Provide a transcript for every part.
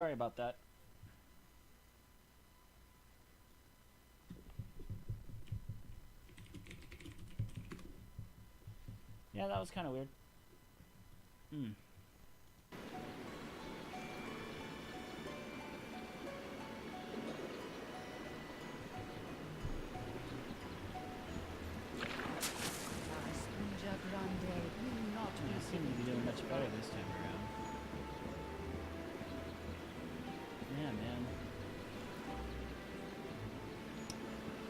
Sorry about that. Yeah, that was kind of weird. Esponja Grande will not Yeah, I be seem to be doing much better this time around. Yeah, man.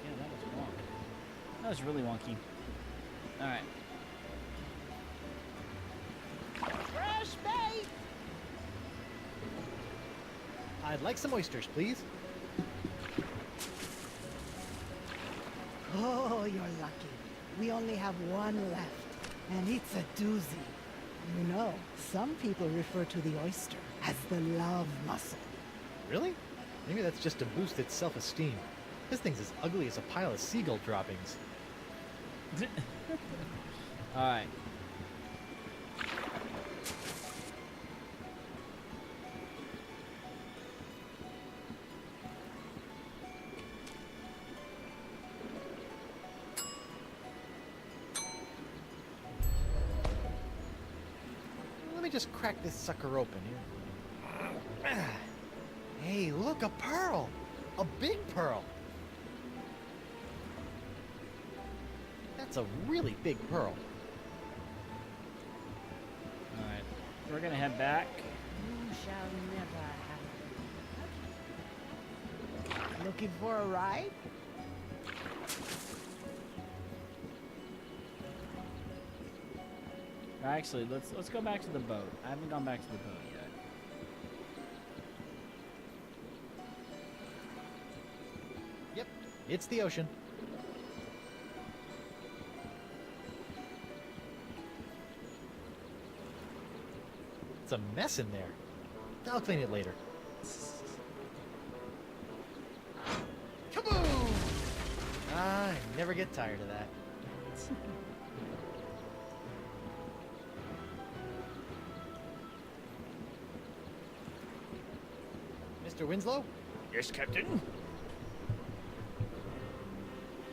Yeah, that was wonky. That was really wonky. Alright. fresh bait. I'd like some oysters, please. Oh, you're lucky. We only have one left, and it's a doozy. You know, some people refer to the oyster as the love muscle. Really? Maybe that's just to boost its self-esteem. This thing's as ugly as a pile of seagull droppings. Alright. Let me just crack this sucker open here. Hey, look, a pearl! A big pearl! That's a really big pearl. Alright. We're gonna head back. You shall never have. Looking for a ride? Actually, let's go back to the boat. I haven't gone back to the boat yet. Yep, it's the ocean. It's a mess in there. I'll clean it later. Kaboom! I never get tired of that. Mr. Winslow, Yes, Captain?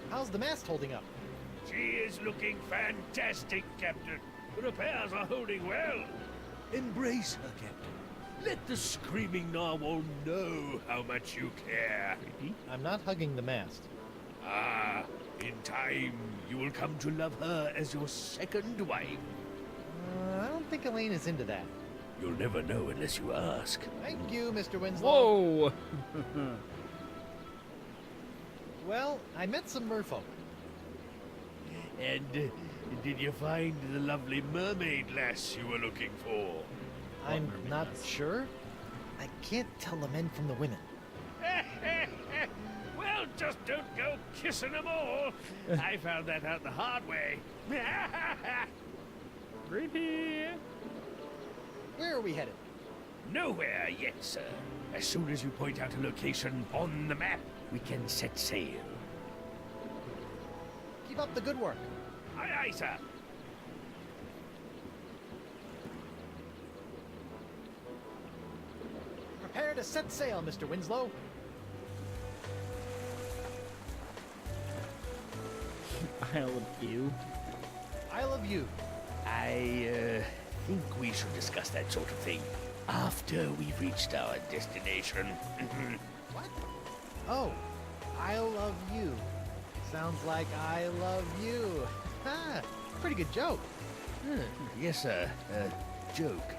how's the mast holding up? She is looking fantastic, Captain. The repairs are holding well. Embrace her, Captain. Let the screaming narwhal know how much you care. I'm not hugging the mast. Ah, in time, you will come to love her as your second wife. I don't think Elaine is into that. You'll never know unless you ask. Thank you, Mr. Winslow. Whoa! Well, I met some merfolk. And did you find the lovely mermaid lass you were looking for? I'm mermaid not lass? sure. I can't tell the men from the women. Well, just don't go kissing them all. I found that out the hard way. Creepy! Where are we headed? Nowhere yet, sir. As soon as you point out a location on the map, we can set sail. Keep up the good work. Aye, aye, sir. Prepare to set sail, Mr. Winslow. I love you. I love you. I think we should discuss that sort of thing after we've reached our destination. What? Oh, I love you. Sounds like I love you. Ah, pretty good joke. Yes, sir. Joke.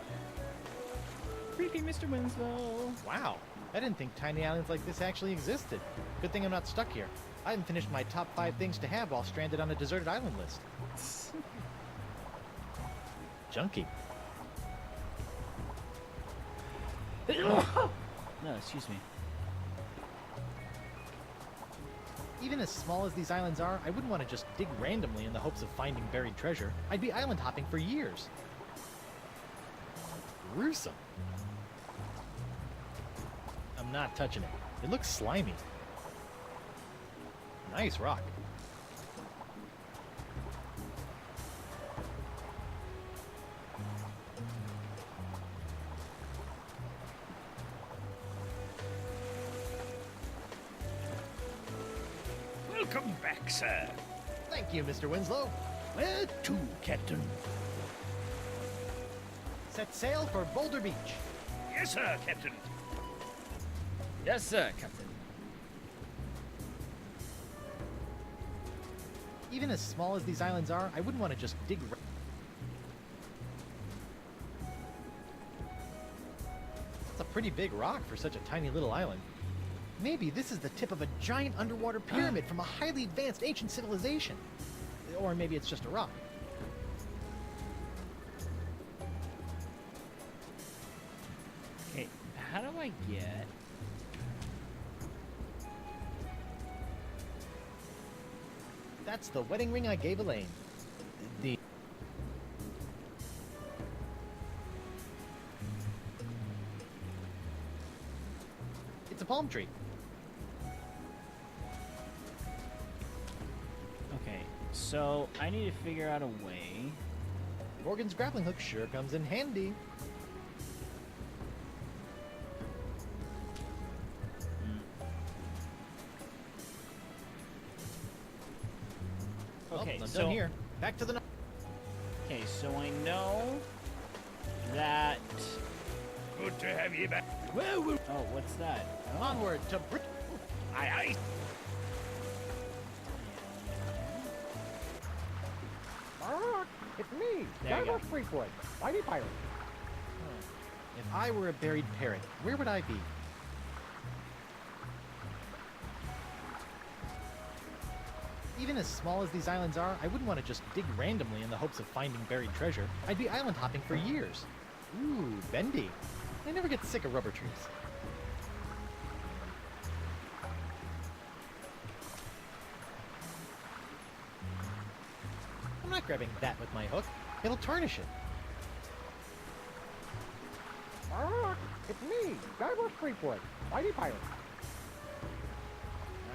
Creepy Mr. Winslow. Wow, I didn't think tiny islands like this actually existed. Good thing I'm not stuck here. I haven't finished my top 5 things to have while stranded on a deserted island list. Junkie. No, excuse me. Even as small as these islands are, I wouldn't want to just dig randomly in the hopes of finding buried treasure. I'd be island hopping for years. Gruesome. I'm not touching it. It looks slimy. Nice rock. Welcome back, sir. Thank you, Mr. Winslow. Where to, Captain? Set sail for Boulder Beach. Yes, sir, Captain. Yes, sir, Captain. Even as small as these islands are, I wouldn't want to just dig. It's a pretty big rock for such a tiny little island. Maybe this is the tip of a giant underwater pyramid from a highly advanced ancient civilization. Or maybe it's just a rock. Okay, how do I get... That's the wedding ring I gave Elaine. The... It's a palm tree. Okay, so I need to figure out a way. Morgan's grappling hook sure comes in handy. Okay, I'm so done here. Back to the... Okay, so I know that... Good to have you back. Where will... Oh, what's that? Oh. Onward to Brit... Aye, aye. It's me, There you go. Freakwood, Mighty Pirate. If I were a buried parrot, where would I be? Even as small as these islands are, I wouldn't want to just dig randomly in the hopes of finding buried treasure. I'd be island hopping for years. Ooh, bendy. I never get sick of rubber trees. I'm not grabbing that with my hook. It'll tarnish it. It's me, Guybrush Threepwood, Mighty Pirate.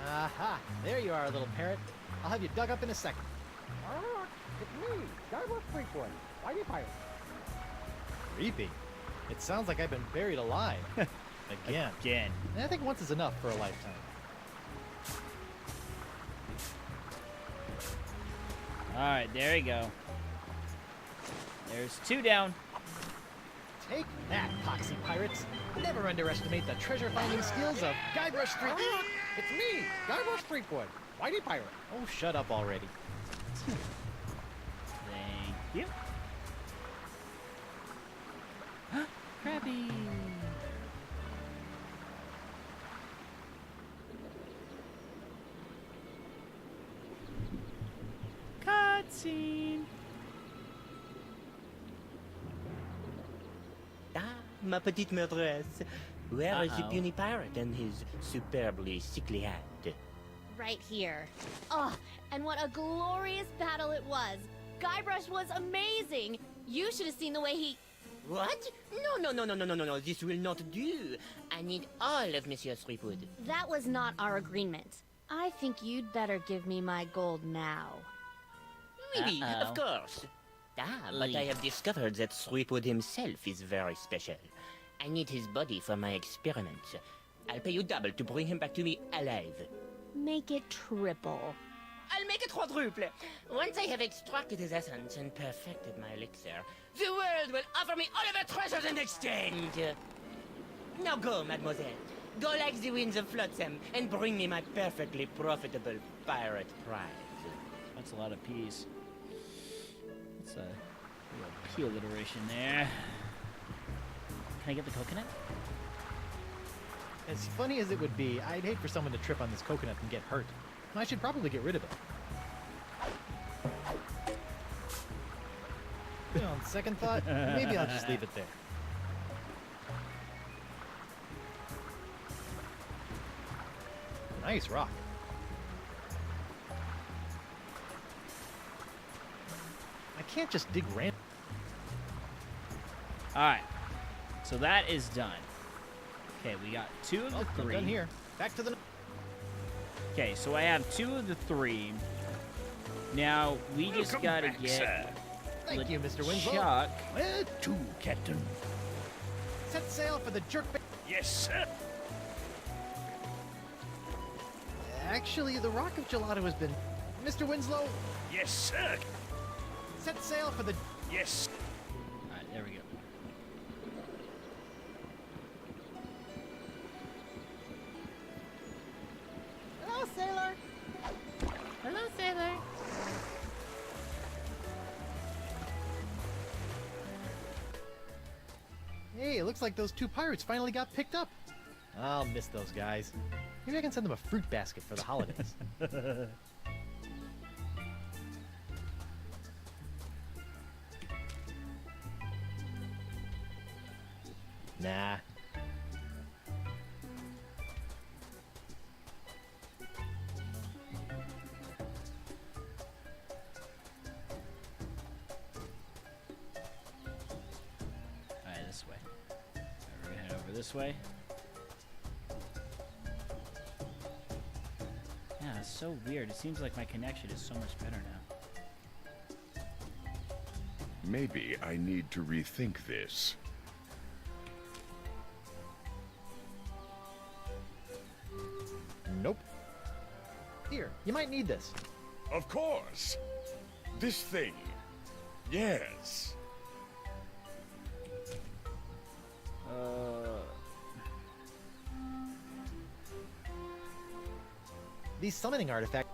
Aha! There you are, little parrot. I'll have you dug up in a second. It's me, Guybrush Threepwood, Mighty Pirate. Creepy. It sounds like I've been buried alive. Again. Again. I think once is enough for a lifetime. Alright, there we go. There's 2 down. Take that, poxy pirates! Never underestimate the treasure-finding skills of Guybrush Threepwood. It's me, Guybrush Threepwood, Whitey Pirate. Oh, shut up already. Thank you. Crabby. Cutscene. Ah, ma petite maîtresse. Where is the Uh-oh. puny pirate and his superbly sickly hat? Right here. Oh, and what a glorious battle it was. Guybrush was amazing. You should have seen the way he... What? No, this will not do. I need all of Monsieur Threepwood. That was not our agreement. I think you'd better give me my gold now. Maybe, Uh-oh. of course. Ah, but I have discovered that Threepwood himself is very special. I need his body for my experiments. I'll pay you double to bring him back to me alive. Make it triple. I'll make it quadruple. Once I have extracted his essence and perfected my elixir, the world will offer me all of her treasures in exchange. Now go, mademoiselle. Go like the winds of Flotsam and bring me my perfectly profitable pirate prize. That's a lot of P's. That's a little P alliteration there. Can I get the coconut? As funny as it would be, I'd hate for someone to trip on this coconut and get hurt. I should probably get rid of it. You know, on second thought, maybe I'll just leave it there. Nice rock. I can't just dig random. Alright. So that is done. Okay, we got 2 of the I'm 3. done here. Back to the... Okay, so I have 2 of the 3. Now, we just Welcome gotta back, get sir. Thank you, Mr. Winslow. Chuck. Where to, Captain? Set sail for the jerk... Yes, sir. Actually, the rock of gelato has been... Mr. Winslow, Yes, sir. set sail for the... Yes. Alright, there we go. Hello, sailor. Hello, sailor. Hey, it looks like those two pirates finally got picked up. I'll miss those guys. Maybe I can send them a fruit basket for the holidays. Nah. Alright, this way. Alright, we're gonna head over this way. Yeah, it's so weird. It seems like my connection is so much better now. Maybe I need to rethink this. Nope. Here, you might need this. Of course. This thing. Yes. These summoning artifacts...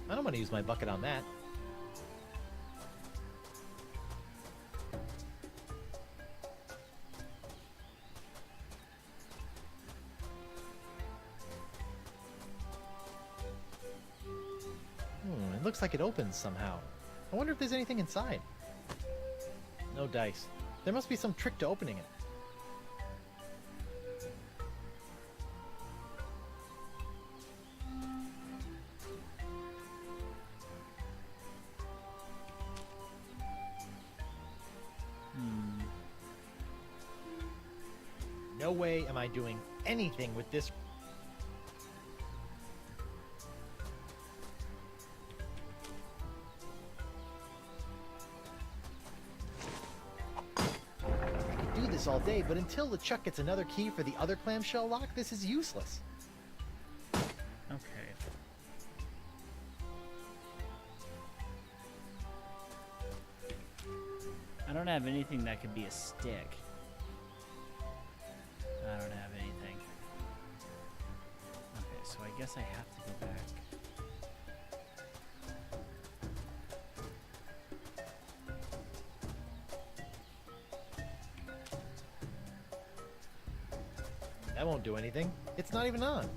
I don't want to use my bucket on that. It looks like it opens somehow. I wonder if there's anything inside. No dice. There must be some trick to opening it. No way am I doing anything with this. I could do this all day, but until LeChuck gets another key for the other clamshell lock, this is useless. Okay. I don't have anything that could be a stick. I don't have anything. Okay, so I guess I have to go back. That won't do anything. It's not even on.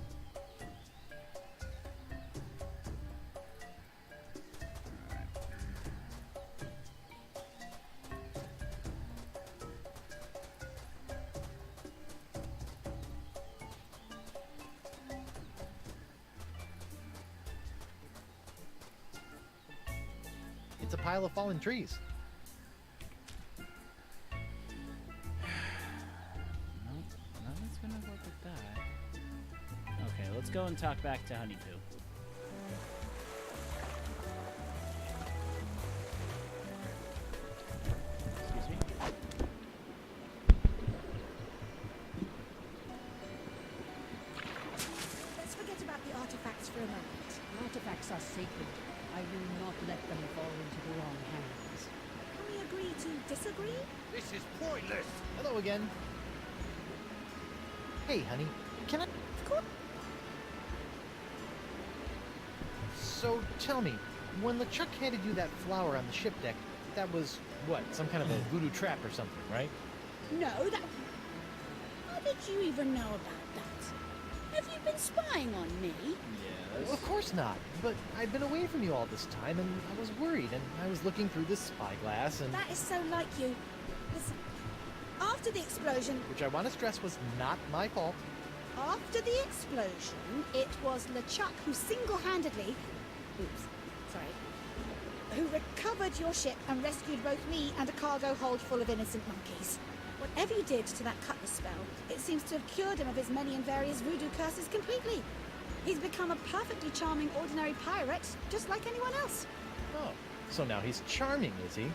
It's a pile of fallen trees. Nope, nothing's gonna work with that. Okay, let's go and talk back to Honey Poo. Excuse me. Let's forget about the artifacts for a moment. Artifacts are sacred. I will not let them fall into the wrong hands. Can we agree to disagree? This is pointless. Hello again. Hey, honey. Can I... Of course. So, tell me, when LeChuck handed you that flower on the ship deck, that was, what, some kind of a voodoo trap or something, right? No, that... How did you even know about that? Have you been spying on me? Of course not. But I've been away from you all this time, and I was worried, and I was looking through this spyglass, and... That is so like you. Listen, after the explosion... Which I want to stress was not my fault. After the explosion, it was LeChuck who single-handedly... Oops, sorry. Who recovered your ship and rescued both me and a cargo hold full of innocent monkeys. Whatever you did to that cutlass spell, it seems to have cured him of his many and various voodoo curses completely. He's become a perfectly charming ordinary pirate, just like anyone else. Oh, so now he's charming, is he?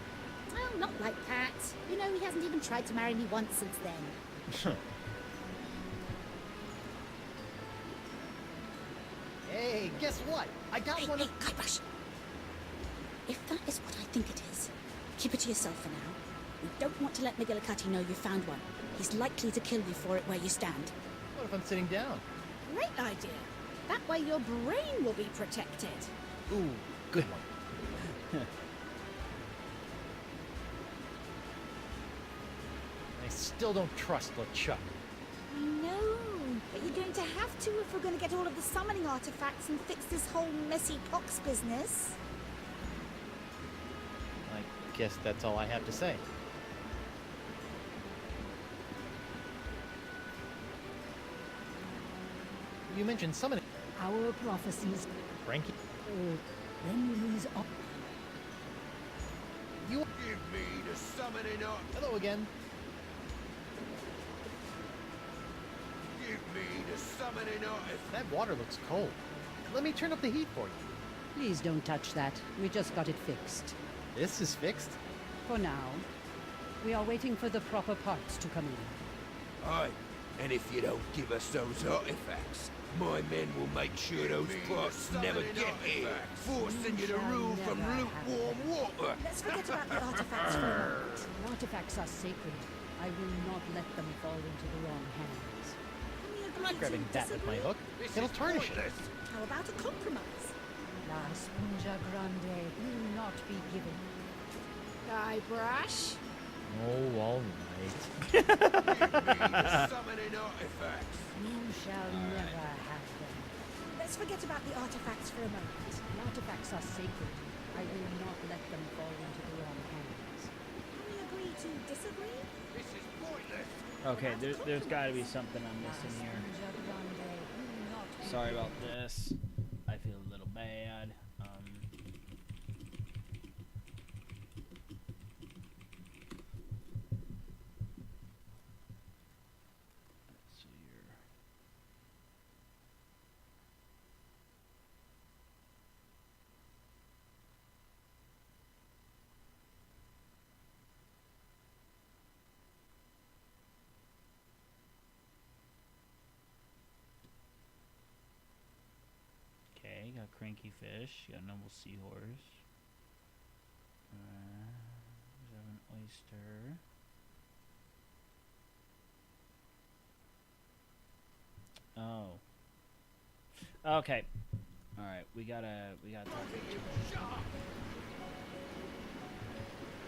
Well, not like that. You know, he hasn't even tried to marry me once since then. Hey, guess what? I got one of... Guybrush! If that is what I think it is, keep it to yourself for now. We don't want to let McGillicuddy know you found one. He's likely to kill you for it where you stand. What if I'm sitting down? Great idea. That way your brain will be protected. Ooh, good one. I still don't trust LeChuck. I know, but you're going to have to if we're going to get all of the summoning artifacts and fix this whole messy pox business. I guess that's all I have to say. You mentioned summoning. Our prophecies. Frankie? Memories of. You... Give me the summoning art. Hello again. Give me the summoning artifact. That water looks cold. Let me turn up the heat for you. Please don't touch that. We just got it fixed. This is fixed? For now. We are waiting for the proper parts to come in. Aye, and if you don't give us those artifacts, my men will make sure those parts never get here, forcing you to rule from lukewarm water. Let's forget about the artifacts for a moment. The artifacts are sacred. I will not let them fall into the wrong hands. Can we I'm agree not to grabbing that with my disagree? hook. It'll tarnish it. How about a compromise? La Esponja Grande will not be given. Guybrush? Oh, all right. Give me the summoning artifacts. You shall never have them. Let's forget about the artifacts for a moment. The artifacts are sacred. I will not let them fall into the wrong hands. Can we agree to disagree? This is pointless. Okay, there's got to be something I'm missing here. Esponja Grande will not be Sorry about this. I feel a little bad. Let's see here. Okay, got cranky fish, got noble seahorse. We have an oyster. Oh. Okay. All right, we gotta talk to each other.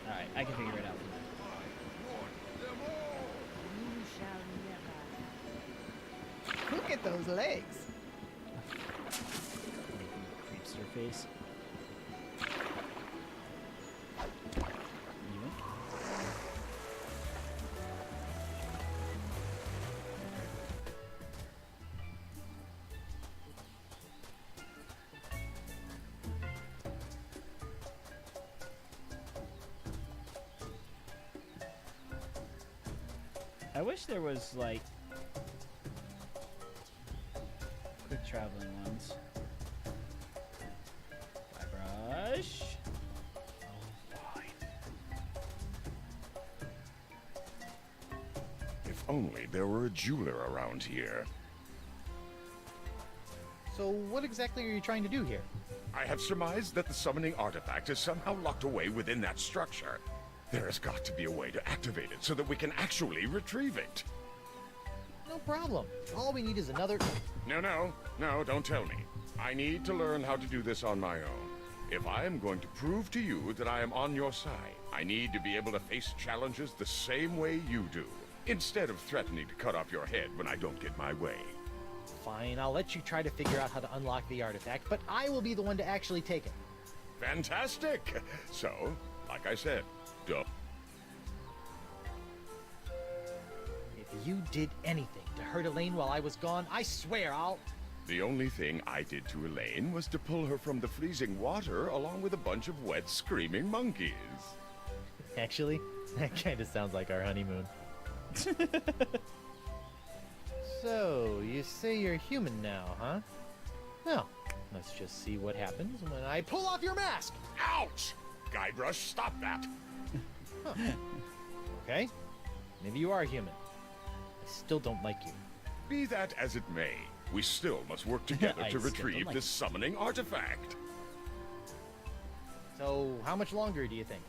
All right, I can figure it out from that. You shall never. Look at those legs. Making a creepster face. You? I wish there was like quick traveling ones. Brush. If only there were a jeweler around here. So what exactly are you trying to do here? I have surmised that the summoning artifact is somehow locked away within that structure. There has got to be a way to activate it so that we can actually retrieve it. No problem. All we need is another... No, don't tell me. I need to learn how to do this on my own. If I am going to prove to you that I am on your side, I need to be able to face challenges the same way you do, instead of threatening to cut off your head when I don't get my way. Fine, I'll let you try to figure out how to unlock the artifact, but I will be the one to actually take it. Fantastic! So, like I said, duh. If you did anything to hurt Elaine while I was gone, I swear I'll... The only thing I did to Elaine was to pull her from the freezing water along with a bunch of wet, screaming monkeys. Actually, that kind of sounds like our honeymoon. So, you say you're human now, huh? Well, let's just see what happens when I pull off your mask! Ouch! Guybrush, stop that! Huh. Okay, maybe you are human. still don't like you. Be that as it may, we still must work together I to still don't retrieve like this summoning artifact. So, how much longer do you think?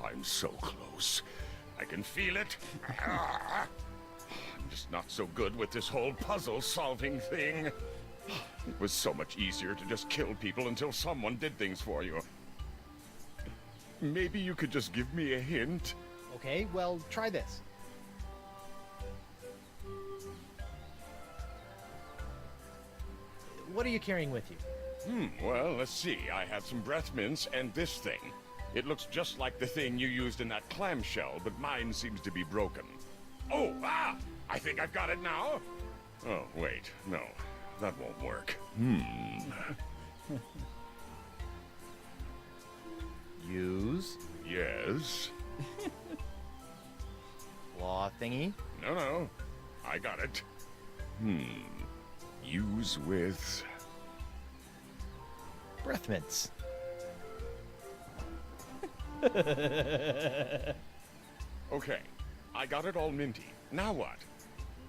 I'm so close. I can feel it. I'm just not so good with this whole puzzle-solving thing. It was so much easier to just kill people until someone did things for you. Maybe you could just give me a hint? Okay, well, try this. What are you carrying with you? Well, let's see. I have some breath mints and this thing. It looks just like the thing you used in that clamshell, but mine seems to be broken. Oh, I think I've got it now. Oh, wait, no. That won't work. Use Yes? claw thingy. No. I got it. Use with... Breath mints. Okay, I got it all minty. Now what?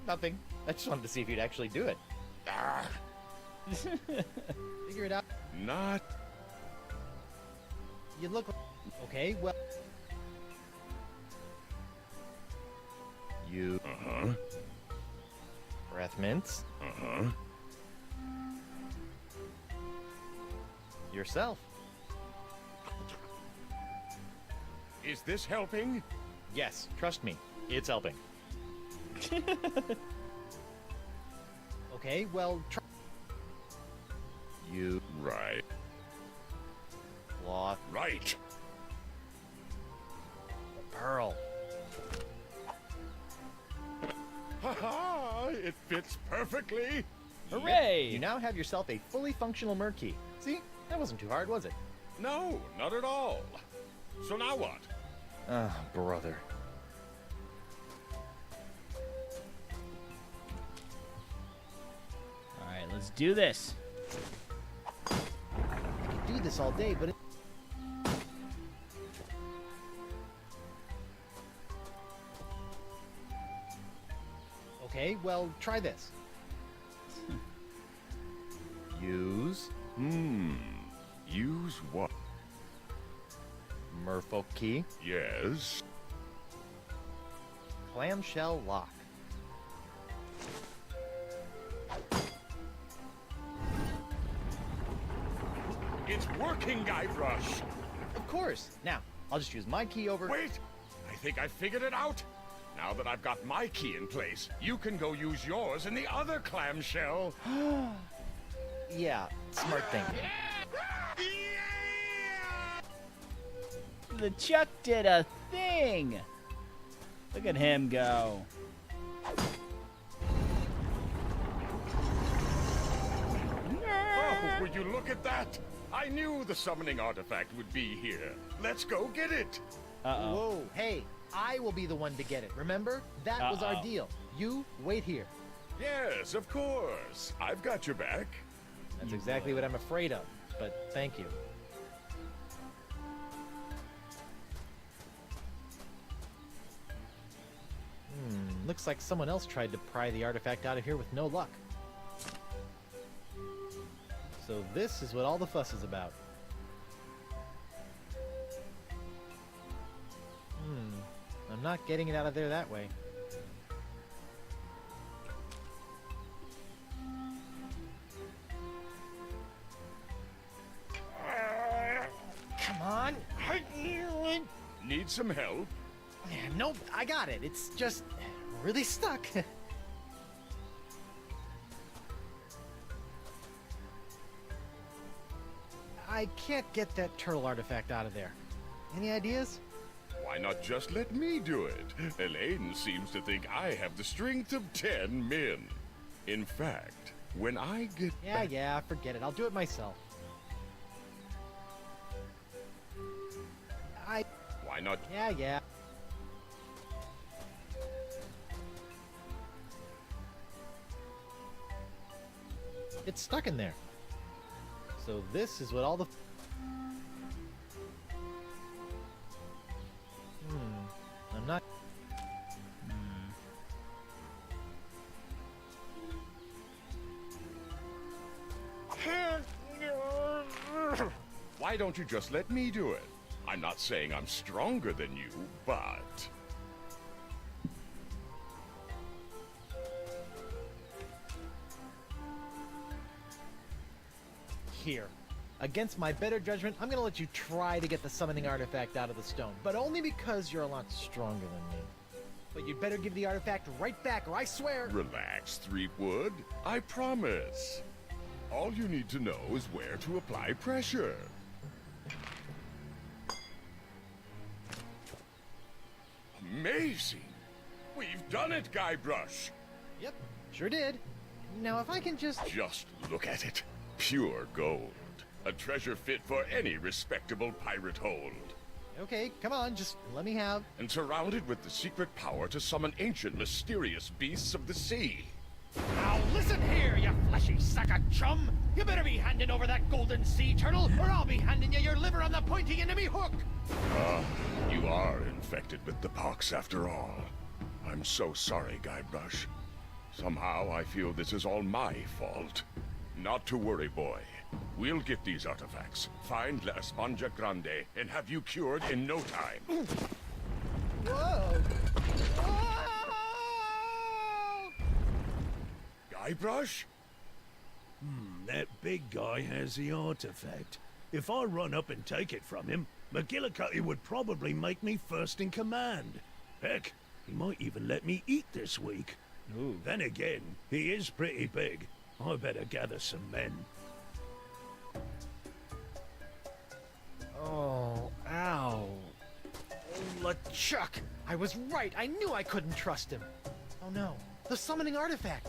Nothing. I just wanted to see if you'd actually do it. Ah, Figure it out. not... You look... Okay, well... You... Uh-huh. Breath mints. Uh-huh. Yourself. Is this helping? Yes, trust me. It's helping. Okay, well, try... You... Right. Cloth. Right. Pearl. Ha-ha! It fits perfectly. Hooray! You now have yourself a fully functional Murky. See? That wasn't too hard, was it? No, not at all. So now what? Ah, brother. Alright, let's do this. I could do this all day, but... Okay, well, try this. Use Use what? Merfolk key, Yes. clamshell lock. It's working, Guybrush. Of course. Now, I'll just use my key over... Wait, I think I figured it out. Now that I've got my key in place, you can go use yours in the other clamshell. Yeah, smart thing. The Chuck did a thing! Look at him go. Oh, will you look at that? I knew the summoning artifact would be here. Let's go get it. Uh-oh. Whoa, hey, I will be the one to get it, remember? That was our Uh-oh. deal. You wait here. Yes, of course. I've got your back. That's exactly what I'm afraid of, but thank you. Looks like someone else tried to pry the artifact out of here with no luck. So this is what all the fuss is about. I'm not getting it out of there that way. Come on. Need some help? Nope, I got it. It's just really stuck. I can't get that turtle artifact out of there. Any ideas? Why not just let me do it? Elaine seems to think I have the strength of 10 men. In fact, when I get back... Yeah, forget it. I'll do it myself. Why not? Yeah. It's stuck in there. So this is what all the... I'm not... Why don't you just let me do it? I'm not saying I'm stronger than you, but... Here. Against my better judgment, I'm gonna let you try to get the summoning artifact out of the stone, but only because you're a lot stronger than me. But you'd better give the artifact right back, or I swear... Relax, Threepwood. I promise. All you need to know is where to apply pressure. Amazing! We've done it, Guybrush! Yep, sure did. Now if I can just... Just look at it. Pure gold. A treasure fit for any respectable pirate hold. Okay, come on, just let me have... And surrounded with the secret power to summon ancient, mysterious beasts of the sea. Now listen here, you fleshy sack of chum! You better be handing over that golden sea turtle, or I'll be handing you your liver on the pointy end of me hook! You are infected with the pox after all. I'm so sorry, Guybrush. Somehow I feel this is all my fault. Not to worry, boy. We'll get these artifacts, find La Esponja Grande, and have you cured in no time. Whoa! Guybrush? That big guy has the artifact. If I run up and take it from him, McGillicuddy would probably make me first in command. Heck, he might even let me eat this week. Ooh. Then again, he is pretty big. I better gather some men. Oh, ow. Oh, LeChuck! I was right! I knew I couldn't trust him! Oh no, the summoning artifact!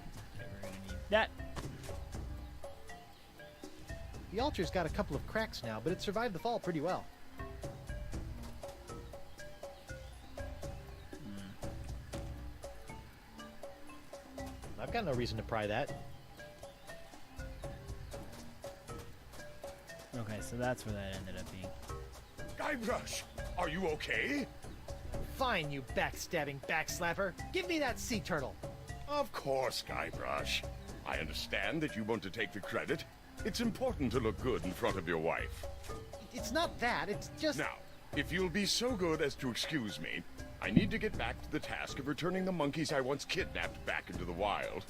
Okay, we're gonna need that. The altar's got a couple of cracks now, but it survived the fall pretty well. I've got no reason to pry that. Okay, so that's where that ended up being. Guybrush, are you okay? Fine, you backstabbing backslapper! Give me that sea turtle! Of course, Guybrush. I understand that you want to take the credit. It's important to look good in front of your wife. It's not that, it's just... Now, if you'll be so good as to excuse me, I need to get back to the task of returning the monkeys I once kidnapped back into the wild.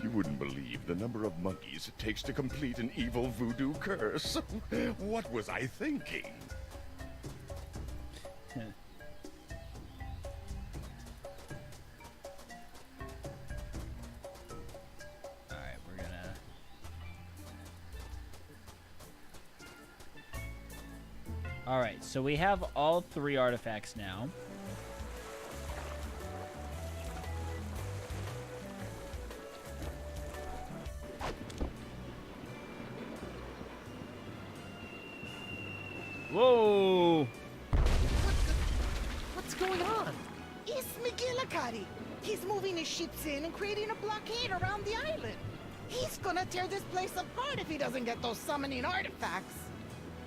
You wouldn't believe the number of monkeys it takes to complete an evil voodoo curse. What was I thinking? Alright, we're gonna... Alright, so we have all 3 artifacts now. Whoa! What's going on? It's McGillicuddy. He's moving his ships in and creating a blockade around the island. He's gonna tear this place apart if he doesn't get those summoning artifacts.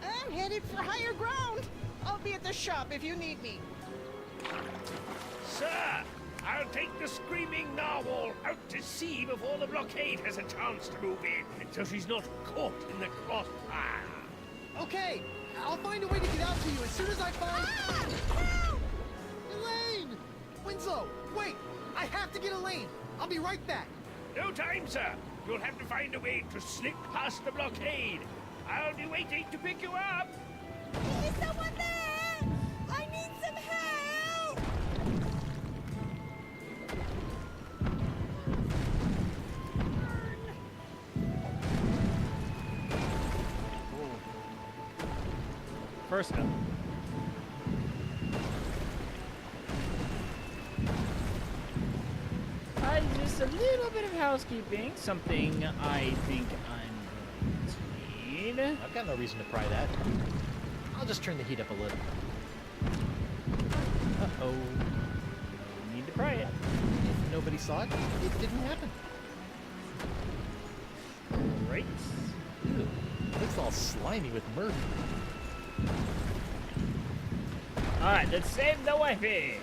I'm headed for higher ground. I'll be at the shop if you need me. Sir, I'll take the screaming narwhal out to sea before the blockade has a chance to move in, so she's not caught in the crossfire. Okay, I'll find a way to get out to you as soon as I find... Help! Elaine! Winslow, wait! I have to get Elaine! I'll be right back! No time, sir. You'll have to find a way to slip past the blockade. I'll be waiting to pick you up. Is someone there? I need some help! First up. Just a little bit of housekeeping. Something I think I'm going to need. I've got no reason to pry that. I'll just turn the heat up a little. Uh-oh. No need to pry it. If nobody saw it, it didn't happen. Right. Ew, looks all slimy with murk. Alright, let's save the wifey.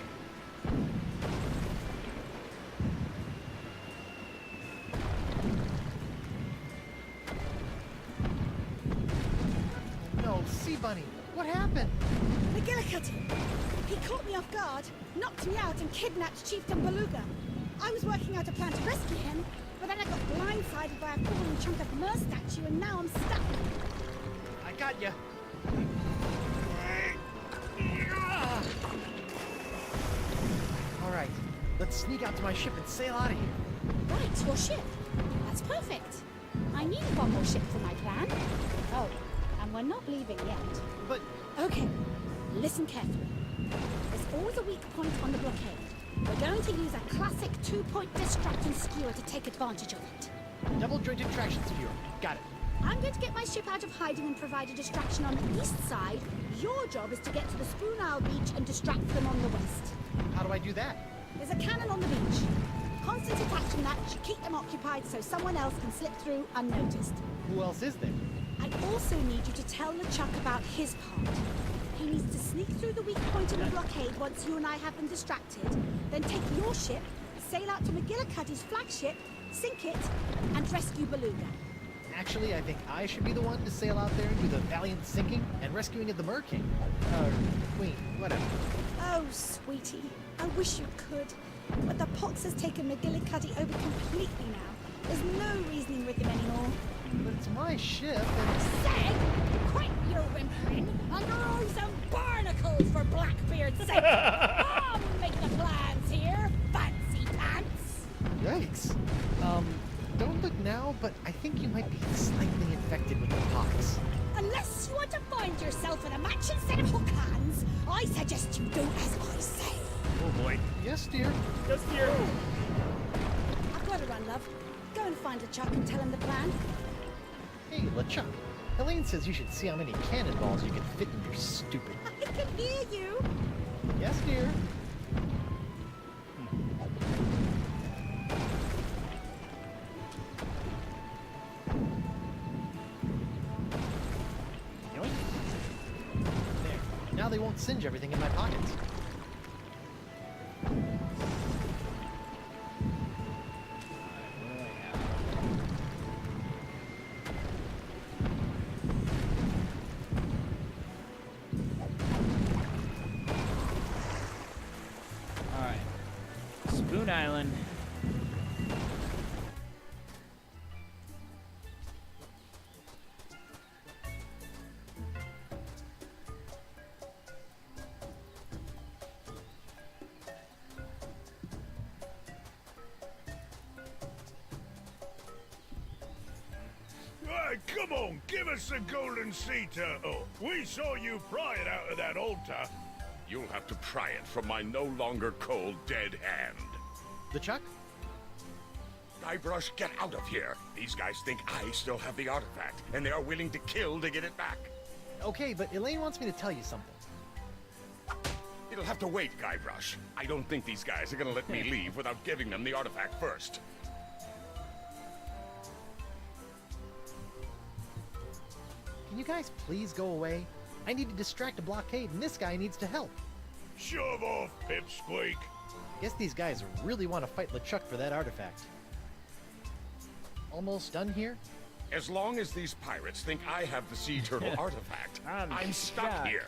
Sea Bunny, what happened? McGillicuddy! He caught me off guard, knocked me out, and kidnapped Chieftain Beluga. I was working out a plan to rescue him, but then I got blindsided by a falling chunk of Mer statue, and now I'm stuck. I got you. All right, let's sneak out to my ship and sail out of here. Right, your ship. That's perfect. I need one more ship for my plan. Oh, and we're not leaving yet. But Okay, listen carefully. There's always a weak point on the blockade. We're going to use a classic two-point distract and skewer to take advantage of it. double-jointed traction skewer. Got it. I'm going to get my ship out of hiding and provide a distraction on the east side. Your job is to get to the Spoon Isle beach and distract them on the west. How do I do that? There's a cannon on the beach. Constant attack from that should keep them occupied so someone else can slip through unnoticed. Who else is there? I also need you to tell LeChuck about his part. He needs to sneak through the weak point in the blockade once you and I have them distracted, then take your ship, sail out to McGillicuddy's flagship, sink it, and rescue Beluga. Actually, I think I should be the one to sail out there and do the valiant sinking and rescuing of the Mer King. Queen, whatever. Oh, sweetie, I wish you could. But the pox has taken McGillicuddy over completely now. There's no reasoning with him anymore. But it's my ship and... Say, quit your whimpering and grow some barnacles for Blackbeard's sake. I'll make the plans here, fancy pants. Yikes. Don't look now, but I think you might be slightly infected with the pox. Unless you want to find yourself in a matching set of hook hands, I suggest you do as I say. Oh boy. Yes, dear. Yes, dear. I've got to run, love. Go and find LeChuck and tell him the plan. Hey, LeChuck. Elaine says you should see how many cannonballs you can fit in your stupid... I can hear you. Yes, dear. There. Now they won't singe everything in my pockets. Alright. Spoon Island. Right, come on, give us the golden sea turtle. We saw you pry it out of that altar. You'll have to pry it from my no longer cold, dead hand. LeChuck? Guybrush, get out of here. These guys think I still have the artifact, and they are willing to kill to get it back. Okay, but Elaine wants me to tell you something. It'll have to wait, Guybrush. I don't think these guys are gonna let me leave without giving them the artifact first. Can you guys please go away? I need to distract a blockade, and this guy needs to help. Shove off, Pipsqueak. Guess these guys really want to fight LeChuck for that artifact. Almost done here? As long as these pirates think I have the sea turtle artifact, I'm stuck shot. here.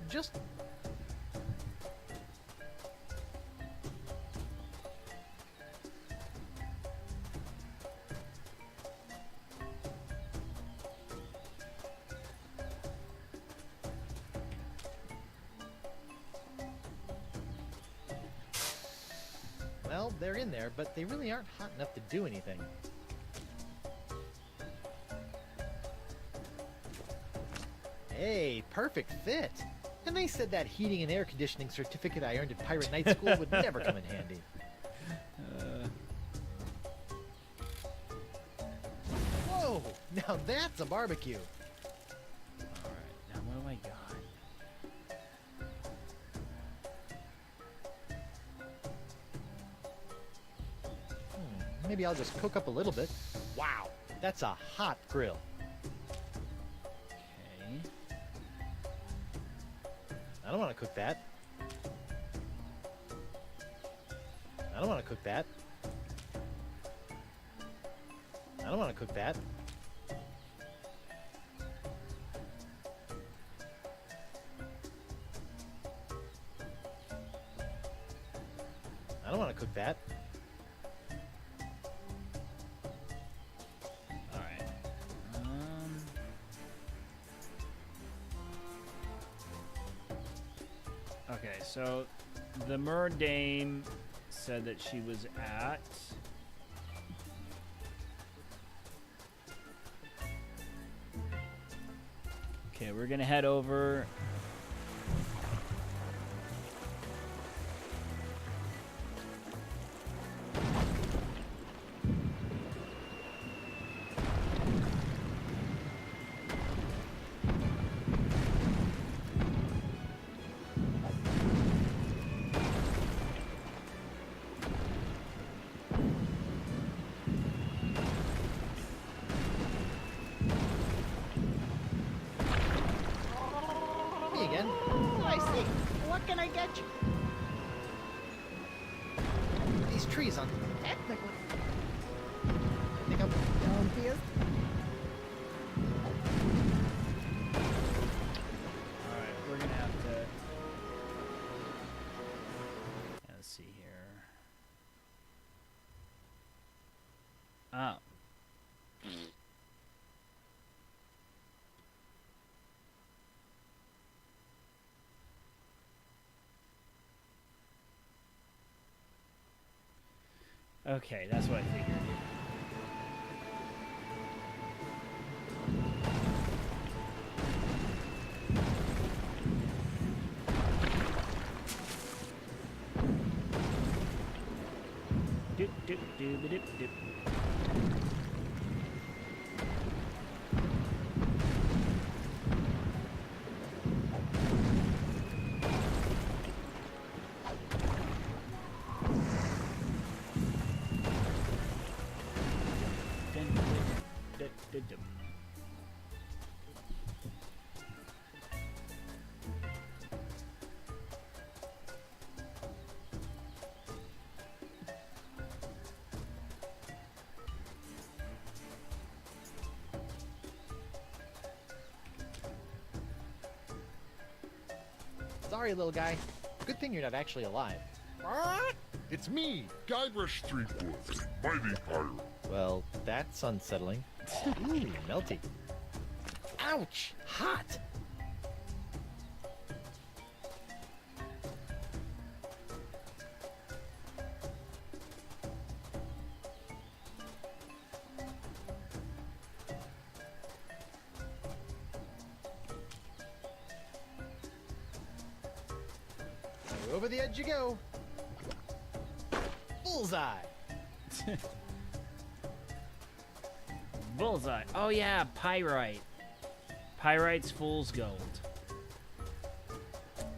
Just... Well, they're in there, but they really aren't hot enough to do anything. Hey, perfect fit! And they said that heating and air conditioning certificate I earned at Pirate Night School would never come in handy. Whoa! Now that's a barbecue! Alright, now what do I got? Maybe I'll just cook up a little bit. Wow, that's a hot grill. I don't want to cook that. I don't want to cook that. I don't want to cook that. I don't want to cook that. Alright. Okay, so the Mer Dame said that she was at... Okay, we're gonna head over. Me again. I see. What can I get you? These trees on... Technically. I think I'm... Down here. Alright, we're gonna have to... Let's see here. Oh. Okay, that's what I figured. Doop doop doop doop doop. Sorry, little guy. Good thing you're not actually alive. It's me, Guybrush Threepwood, mighty pirate. Well, that's unsettling. Ooh, melty. Ouch! Hot! Over the edge you go. Bullseye. Bullseye. Oh yeah, pyrite. Pyrite's fool's gold.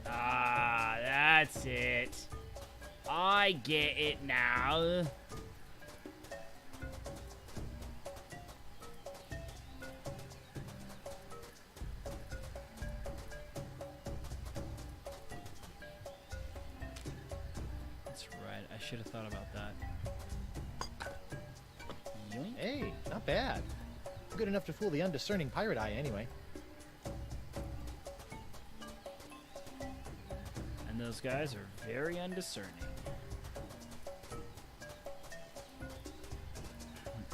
Ah, that's it. I get it now. That's right. I should have thought about that. Yoink. Hey, not bad. Good enough to fool the undiscerning pirate eye, anyway. And those guys are very undiscerning.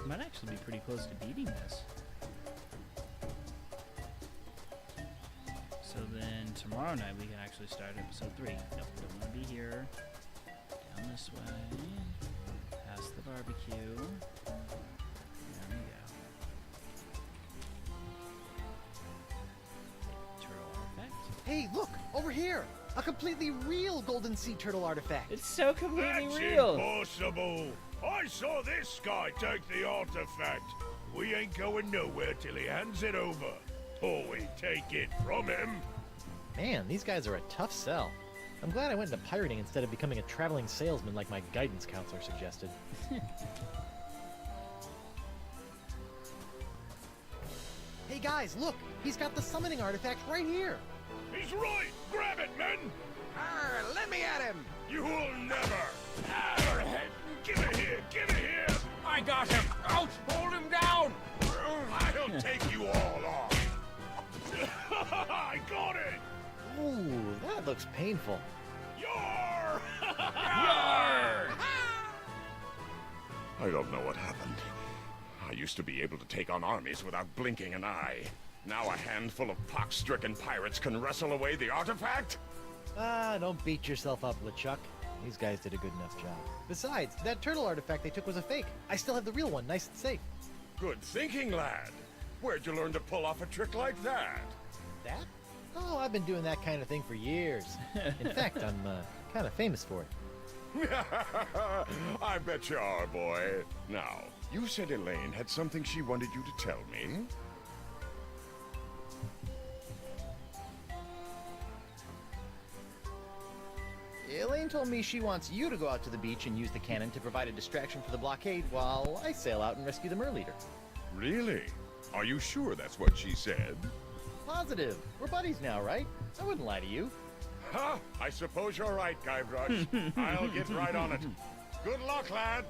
Might actually be pretty close to beating this. So then tomorrow night we can actually start episode 3. Nope, don't want to be here. Down this way. Past the barbecue. There we go. Turtle artifact. Hey, look! Over here! A completely real golden sea turtle artifact! It's so completely That's real. impossible. I saw this guy take the artifact. We ain't going nowhere till he hands it over. Or we take it from him. Man, these guys are a tough sell. I'm glad I went into pirating instead of becoming a traveling salesman like my guidance counselor suggested. Hey guys, look! He's got the summoning artifact right here! He's right! Grab it, men! Let me at him! You will never! Give it here! Give it here! I got him! Out! Hold him down! I'll take you all off! I got it! Ooh, that looks painful. Yar! I don't know what happened. I used to be able to take on armies without blinking an eye. Now a handful of pox-stricken pirates can wrestle away the artifact? Ah, don't beat yourself up, LeChuck. These guys did a good enough job. Besides, that turtle artifact they took was a fake. I still have the real one, nice and safe. Good thinking, lad. Where'd you learn to pull off a trick like that? That? Oh, I've been doing that kind of thing for years. In fact, I'm kind of famous for it. I bet you are, boy. Now, you said Elaine had something she wanted you to tell me? Elaine told me she wants you to go out to the beach and use the cannon to provide a distraction for the blockade while I sail out and rescue the Merleader. Really? Are you sure that's what she said? Positive. We're buddies now, right? I wouldn't lie to you. Ha! I suppose you're right, Guybrush. I'll get right on it. Good luck, lad.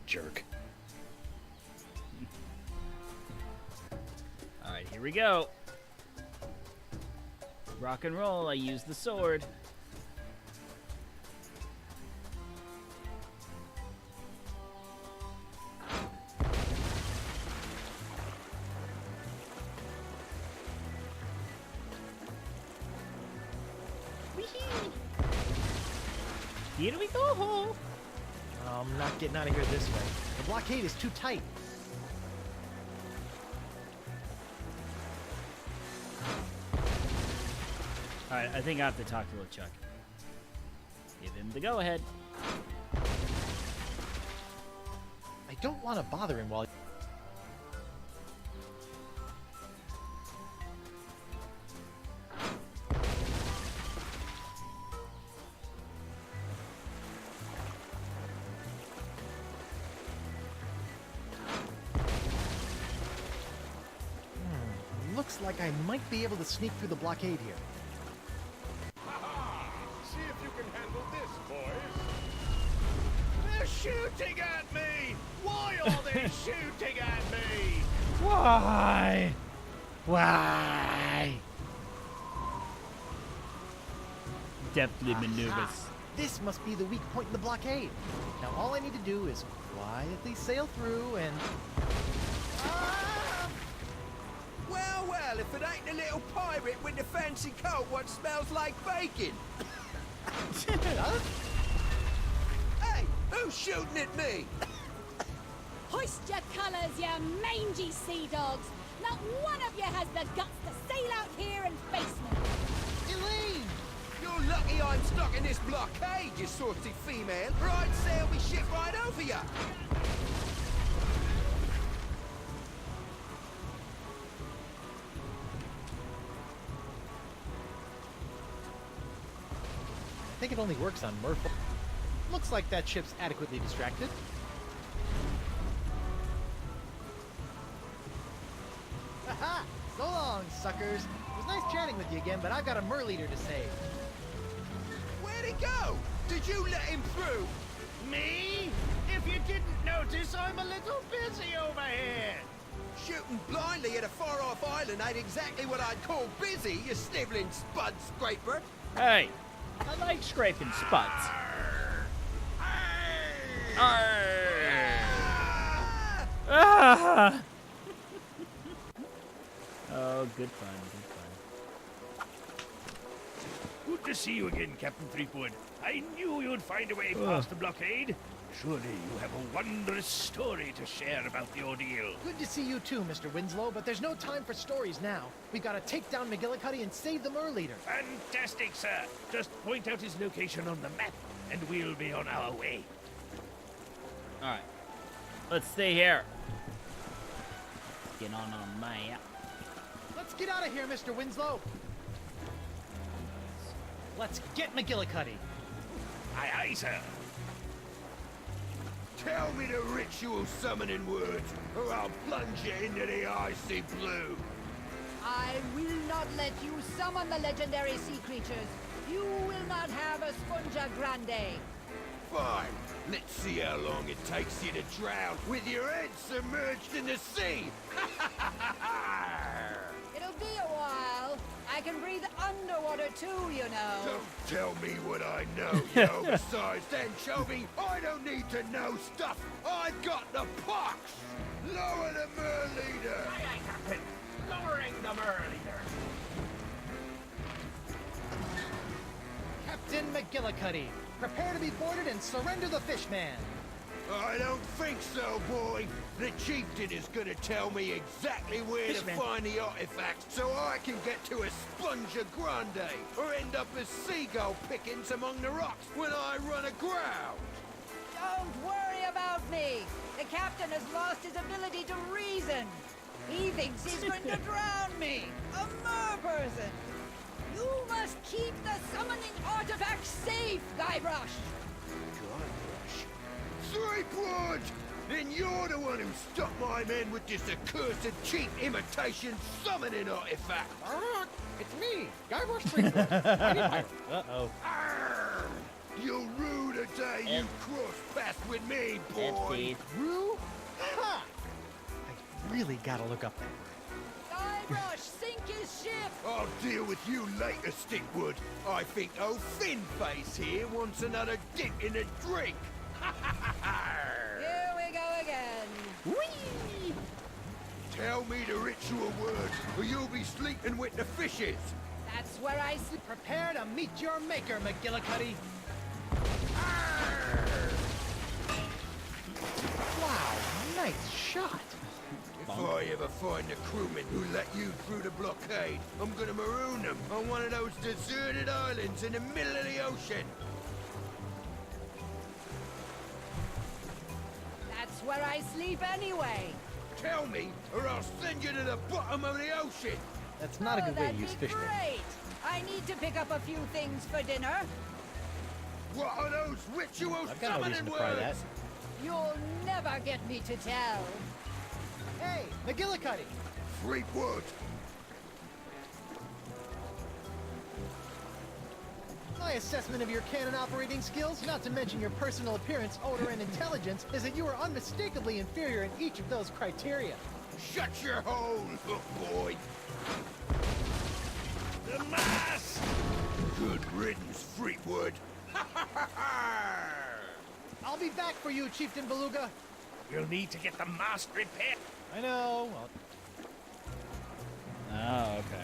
Jerk. Alright, here we go. Rock and roll, I use the sword. Here we go! I'm not getting out of here this way. The blockade is too tight. Alright, I think I have to talk to LeChuck. Give him the go-ahead. I don't want to bother him while... Looks like I might be able to sneak through the blockade here. See if you can handle this, boys. They're shooting at me! Why are they shooting at me? Why? Why? Deftly maneuvers. This must be the weak point in the blockade. Now all I need to do is quietly sail through and... Well, if it ain't the little pirate with the fancy coat what smells like bacon. Hey, who's shooting at me? Hoist your colours, you mangy sea dogs! Not one of you has the guts to sail out here and face me! Elaine! You're lucky I'm stuck in this blockade, you saucy female, or I'd sail me ship right over you! I think it only works on Merfolk. Looks like that ship's adequately distracted. Haha! So long, suckers! It was nice chatting with you again, but I've got a Merleader to save. Where'd he go? Did you let him through? Me? If you didn't notice, I'm a little busy over here. Shooting blindly at a far-off island ain't exactly what I'd call busy, you sniveling spud scraper. Hey, I like scraping spuds. Ah! Oh, good fun, good fun. Good to see you again, Captain Threepwood. I knew you'd find a way past the blockade. Surely you have a wondrous story to share about the ordeal. Good to see you too, Mr. Winslow, but there's no time for stories now. We've got to take down McGillicuddy and save the Merleader. Fantastic, sir. Just point out his location on the map, and we'll be on our way. Alright. Let's stay here. Get on our map. Let's get out of here, Mr. Winslow. Let's get McGillicuddy. Aye, aye, sir. Tell me the ritual summoning words, or I'll plunge you into the icy blue. I will not let you summon the legendary sea creatures. You will not have Esponja Grande. Fine. Let's see how long it takes you to drown with your head submerged in the sea. It'll be a while. I can breathe underwater too, you know. Don't tell me what I know, yo. Besides, anchovy, I don't need to know stuff. I've got the pox. Lower the mer leader. Aye, aye, Captain. Lowering the mer leader. Captain McGillicuddy, prepare to be boarded and surrender the fishman. I don't think so, boy. The chieftain is gonna tell me exactly where Fishman. to find the artifacts so I can get to Esponja Grande or end up as seagull pickings among the rocks when I run aground. Don't worry about me. The captain has lost his ability to reason. He thinks he's going to drown me, a mer person. You must keep the summoning artifact safe, Guybrush. Threepwood! Then you're the one who stopped my men with this accursed cheap imitation summoning artifact. It's me, Guybrush Threepwood, mighty pirate. Uh-oh. Arr! You'll rue the day you cross paths with me, boy. Rue? Ha! I really gotta look up that word. Guybrush, sink his ship. I'll deal with you later, Stickwood. I think old Thinface here wants another dip in the drink. Here we go again. Whee! Tell me the ritual words, or you'll be sleeping with the fishes. That's where I sleep. Prepare to meet your maker, McGillicuddy. Wow, nice shot. If I ever find the crewmen who let you through the blockade, I'm gonna maroon them on one of those deserted islands in the middle of the ocean. That's where I sleep anyway. Tell me, or I'll send you to the bottom of the ocean. That's not a good way to use that'd be fishman. great. I need to pick up a few things for dinner. What are those ritual I've got no reason summoning to pry that. words? You'll never get me to tell. Hey, McGillicuddy! Threepwood. My assessment of your cannon operating skills, not to mention your personal appearance, odor, and intelligence, is that you are unmistakably inferior in each of those criteria. Shut your hole, hook boy. The mass! Good riddance, Threepwood. I'll be back for you, Chieftain Beluga. We'll need to get the mast repaired. I know. Well, Oh, okay.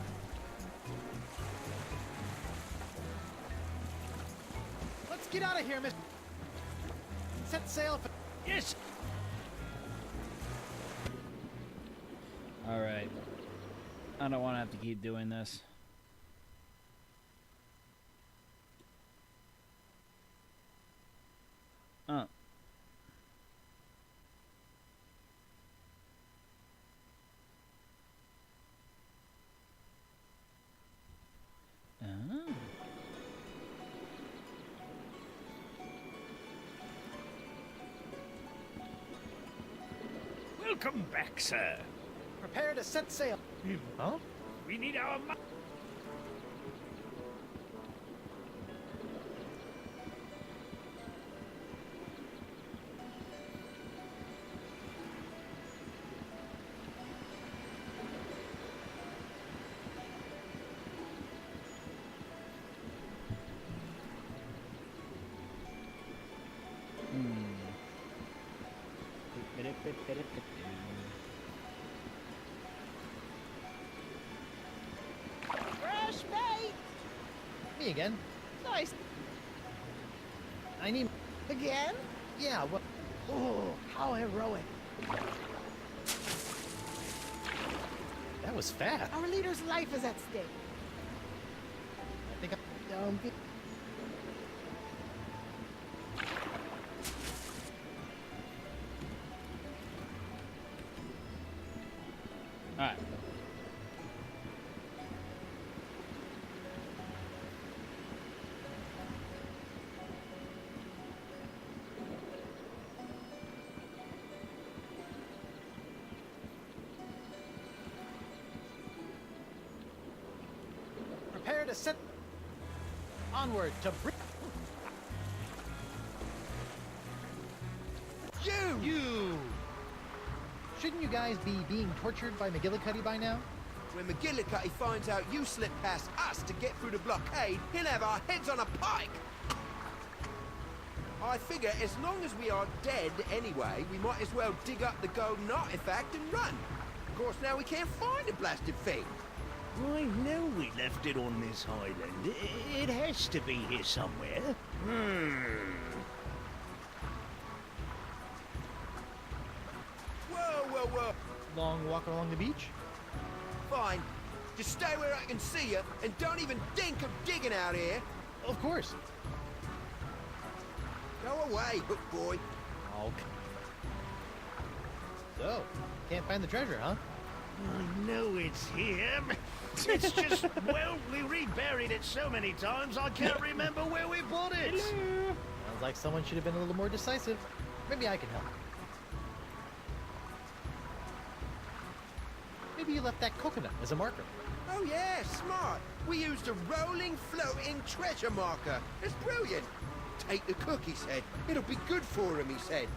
let's get out of here, Miss. Set sail for. Yes. Alright. I don't want to have to keep doing this. Oh. Oh. Welcome back, sir. Prepare to set sail. Huh? We need our Fresh bait! Me again. Nice. I need. Again? Yeah, what? Oh, how heroic. That was fast. Our leader's life is at stake. I think I. Don't be... Alright. to set onward to bring. You! Shouldn't you guys be being tortured by McGillicuddy by now? When McGillicuddy finds out you slipped past us to get through the blockade, he'll have our heads on a pike! I figure as long as we are dead anyway, we might as well dig up the golden artifact and run. Of course, now we can't find the blasted thing. I know we left it on this island. It has to be here somewhere. Whoa, whoa. Long walk along the beach? Fine. Just stay where I can see you, and don't even think of digging out here. Of course. Go away, hook boy. Okay. So, can't find the treasure, huh? I know it's here. It's just, well, we reburied it so many times I can't remember where we put it. Sounds like someone should have been a little more decisive. Maybe I can help. Maybe you left that coconut as a marker. Oh yeah, smart. We used a rolling, floating treasure marker. It's brilliant. Take the cook, he said. It'll be good for him, he said.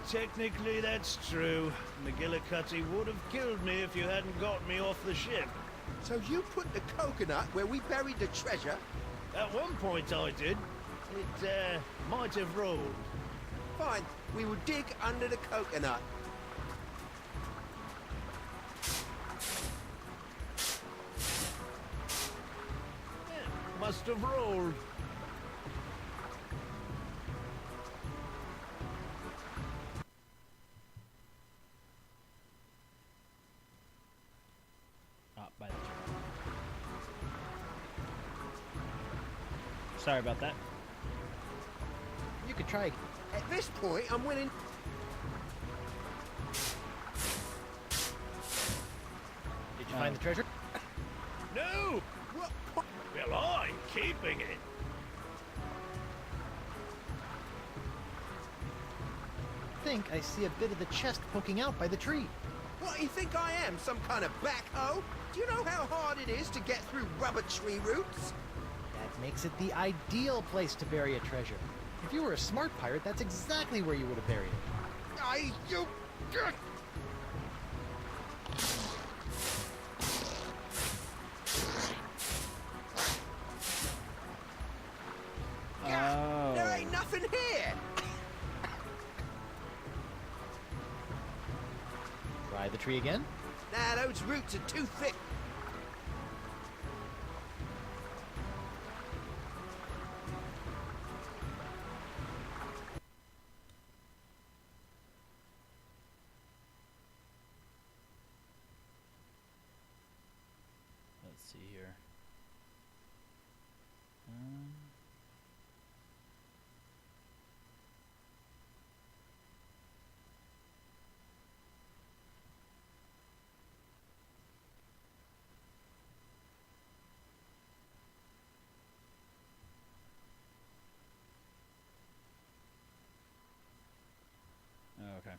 Technically, that's true. McGillicuddy would have killed me if you hadn't got me off the ship. So you put the coconut where we buried the treasure? At one point I did. It, might have rolled. Fine. We will dig under the coconut. Must have rolled. By the tree. Sorry about that. You could try. At this point, I'm winning. Did you find the treasure? No! What? Well, I'm keeping it. I think I see a bit of the chest poking out by the tree. What do you think I am, some kind of backhoe? Do you know how hard it is to get through rubber tree roots? That makes it the ideal place to bury a treasure. If you were a smart pirate, that's exactly where you would have buried it. You... Oh. There ain't nothing here! Try the tree again. Nah, those roots are too thick. Let's see here. Oh, okay.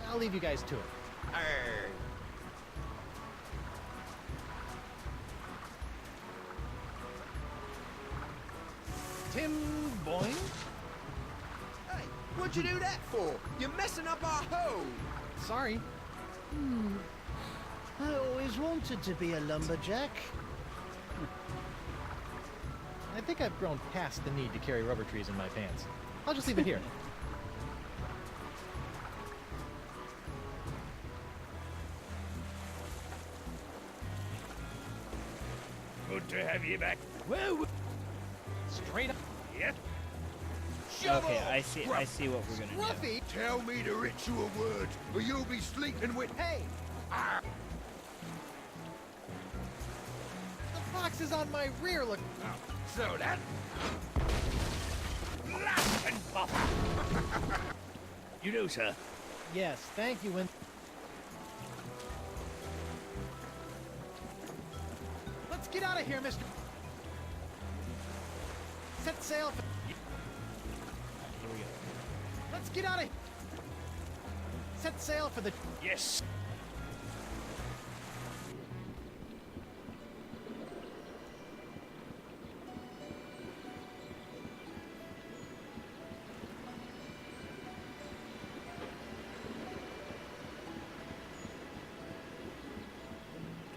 I'll leave you guys to it. Arr. Tim Boyne? Hey, what'd you do that for? You're messing up our hole. Sorry. I always wanted to be a lumberjack. I think I've grown past the need to carry rubber trees in my pants. I'll just leave it here. Good to have you back. Well, Straight up. yep. Okay, I see what we're gonna do. Ruffy, tell me the ritual word, or you'll be sleeping with... Hey! Arr. The fox is on my rear, look. So that... Laugh and buffer. You know, sir. Yes, thank you, Win. Let's get out of here, mister. Set sail. Here we go. Let's get out of here. Set sail for the... Yes.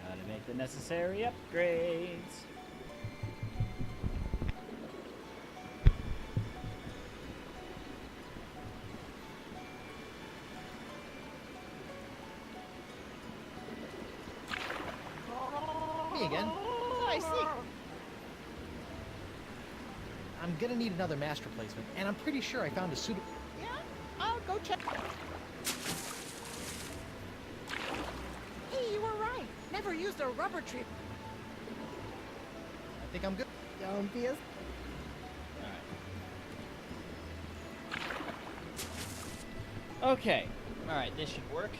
Gotta make the necessary upgrades. Me again. I see. I'm gonna need another mast replacement, and I'm pretty sure I found a suitable... Yeah, I'll go check. Hey, you were right. Never used a rubber tree. I think I'm good. Don't be a... Okay. Alright, this should work.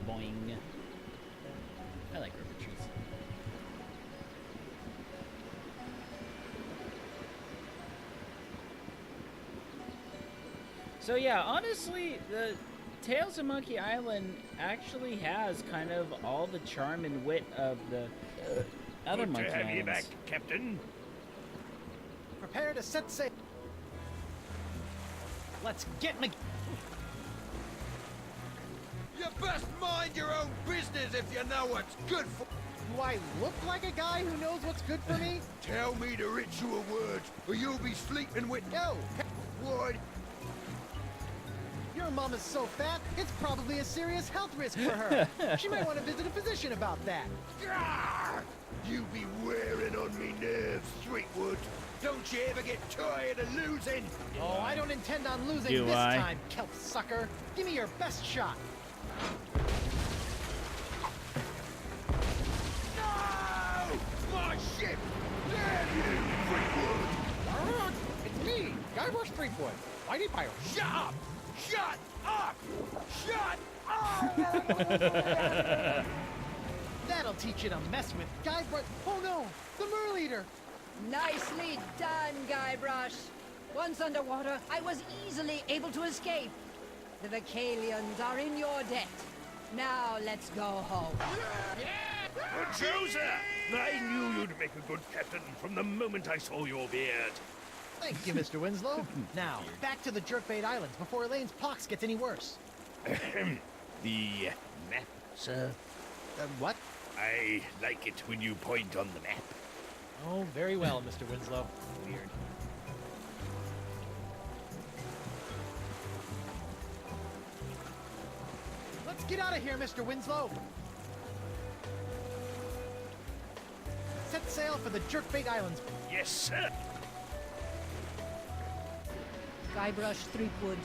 Boing. I like rubber trees. So yeah, honestly, the Tales of Monkey Island actually has kind of all the charm and wit of the other Good Monkey to have you Islands. back, Captain. Prepare to set sail. Let's get me... You best mind your own business if you know what's good for... Do I look like a guy who knows what's good for me? Tell me the ritual words, or you'll be sleeping with... No! What? Your mom is so fat, it's probably a serious health risk for her. She might want to visit a physician about that. Grrr! You be wearing on me nerves, Streetwood. Don't you ever get tired of losing? Oh, I don't intend on losing Do this I? time, kelp sucker. Give me your best shot. No! My ship! Damn you, Streetwood! It's me, Guybrush Threepwood, Mighty Pirate. Shut up! Shut up! Shut up! That'll teach you to mess with Guybrush. Oh no, the Merle Eater. Nicely done, Guybrush. Once underwater, I was easily able to escape. The Vocalians are in your debt. Now let's go home. Joseph! I knew you'd make a good captain from the moment I saw your beard. Thank you, Mr. Winslow. Now, back to the Jerkbait Islands before Elaine's pox gets any worse. The map, sir? What? I like it when you point on the map. Oh, very well, Mr. Winslow. Weird. Let's get out of here, Mr. Winslow. Set sail for the Jerkbait Islands. Yes, sir. Guybrush Threepwood,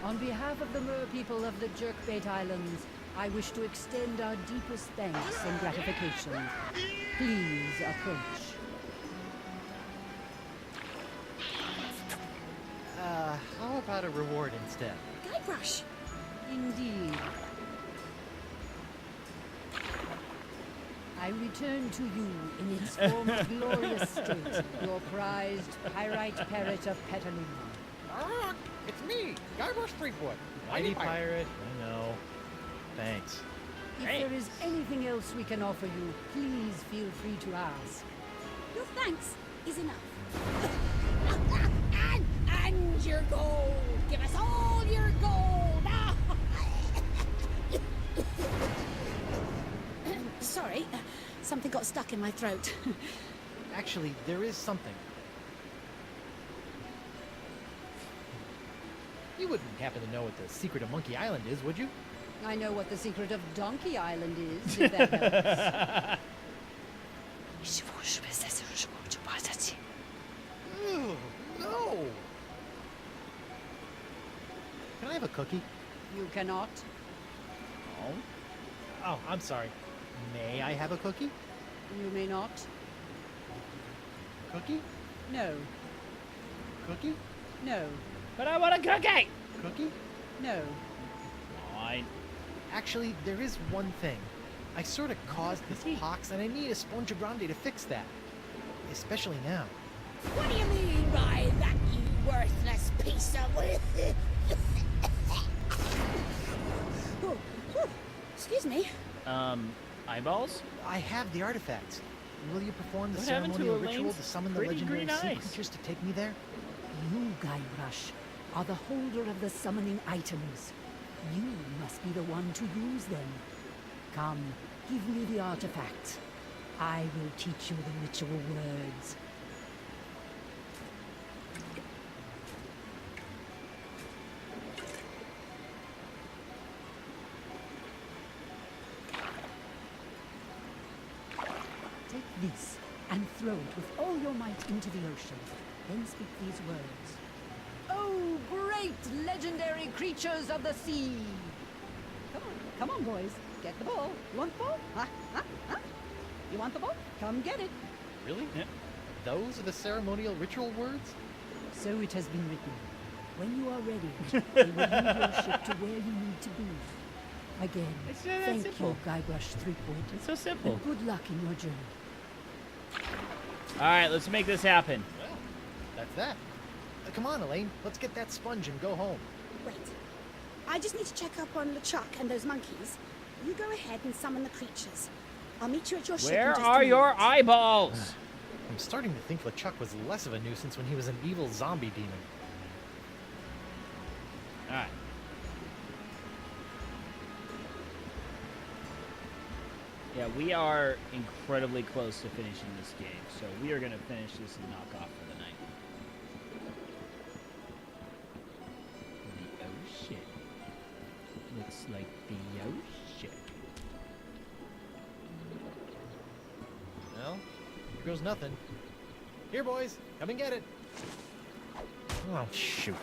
on behalf of the Mer people of the Jerkbait Islands, I wish to extend our deepest thanks and gratification. Please approach. How about a reward instead? Guybrush! Indeed. I return to you in its former glorious state, your prized pyrite parrot of Petaluma. It's me, Guybrush Threepwood, Mighty Pirate. I know. Thanks. If there is anything else we can offer you, please feel free to ask. Your thanks is enough. And your gold! Give us all your gold! Sorry, something got stuck in my throat. Actually, there is something. You wouldn't happen to know what the secret of Monkey Island is, would you? I know what the secret of Donkey Island is, if that helps. Ew, no! Can I have a cookie? You cannot. Oh? Oh, I'm sorry. May I have a cookie? You may not. Cookie? No. Cookie? No. But I want a cookie! Cookie? No. Fine. Actually, there is one thing. I sort of caused this pox, and I need Esponja Grande to fix that. Especially now. What do you mean by that, you worthless piece of... Eyeballs? I have the artifacts. Will you perform the What happened to ceremonial ritual Elaine's to summon the pretty legendary green sea eyes? creatures to take me there? You, Guybrush, are the holder of the summoning items. You must be the one to use them. Come, give me the artifact. I will teach you the ritual words. Take this and throw it with all your might into the ocean. Then speak these words. Oh, great legendary creatures of the sea! Come on, boys. Get the ball. You want the ball? Huh? You want the ball? Come get it. Really? Yeah. Those are the ceremonial ritual words? So it has been written. When you are ready, they will lead your ship to where you need to be. Again, It's not that thank simple. you, Guybrush Threepwood. It's so simple. And good luck in your journey. Alright, let's make this happen. Well, that's that. Come on, Elaine. Let's get that sponge and go home. Wait. I just need to check up on LeChuck and those monkeys. You go ahead and summon the creatures. I'll meet you at your ship in Where just a are your minute. eyeballs? I'm starting to think LeChuck was less of a nuisance when he was an evil zombie demon. Alright. Yeah, we are incredibly close to finishing this game, so we are going to finish this and knock off for the night. The ocean. Looks like the ocean. Well, here goes nothing. Here, boys. Come and get it. Oh, shoot.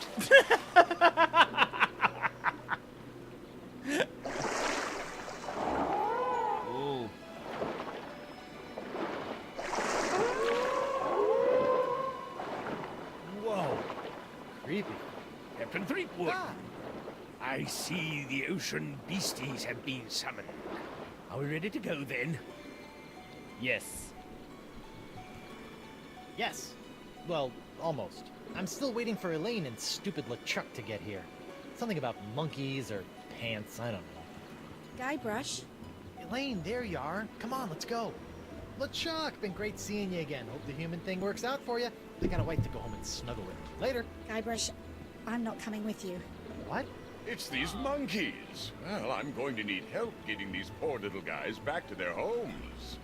Ooh. Whoa. Creepy. Captain Threepwood, Ah, I see the ocean beasties have been summoned. Are we ready to go then? Yes. yes. Well, almost. I'm still waiting for Elaine and stupid LeChuck to get here. Something about monkeys or pants, I don't know. Guybrush, Elaine, there you are. Come on, let's go. LeChuck, been great seeing you again. Hope the human thing works out for you. I gotta wait to go home and snuggle with you. Later. Guybrush, I'm not coming with you. What? It's these monkeys. Well, I'm going to need help getting these poor little guys back to their homes.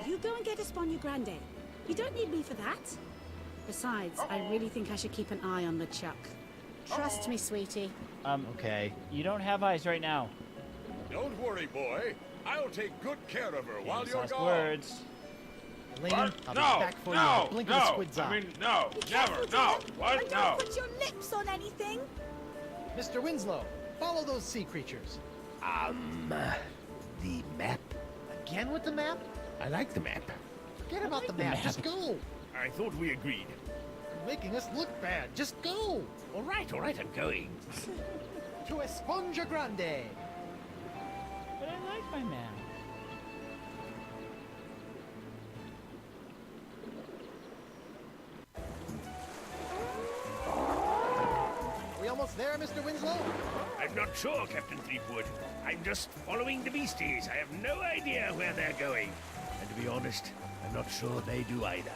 You go and get Esponja Grande. You don't need me for that. Besides, I really think I should keep an eye on LeChuck. Trust me, sweetie. Okay. You don't have eyes right now. Don't worry, boy. I'll take good care of her while Famous you're last gone. words. Elaine, What? I'll No, be back for you no, in the blink of a no. squid's eye. I mean, no, Be never, careful, no. dear. What? And No. don't put your lips on anything. Mr. Winslow, follow those sea creatures. The map? Again with the map? I like the map. Forget about the map. Just go. I thought we agreed. You're making us look bad. Just go. All right, I'm going. To Esponja Grande. But I like my map. Are we almost there, Mr. Winslow? I'm not sure, Captain Threepwood. I'm just following the beasties. I have no idea where they're going. And to be honest, I'm not sure they do either.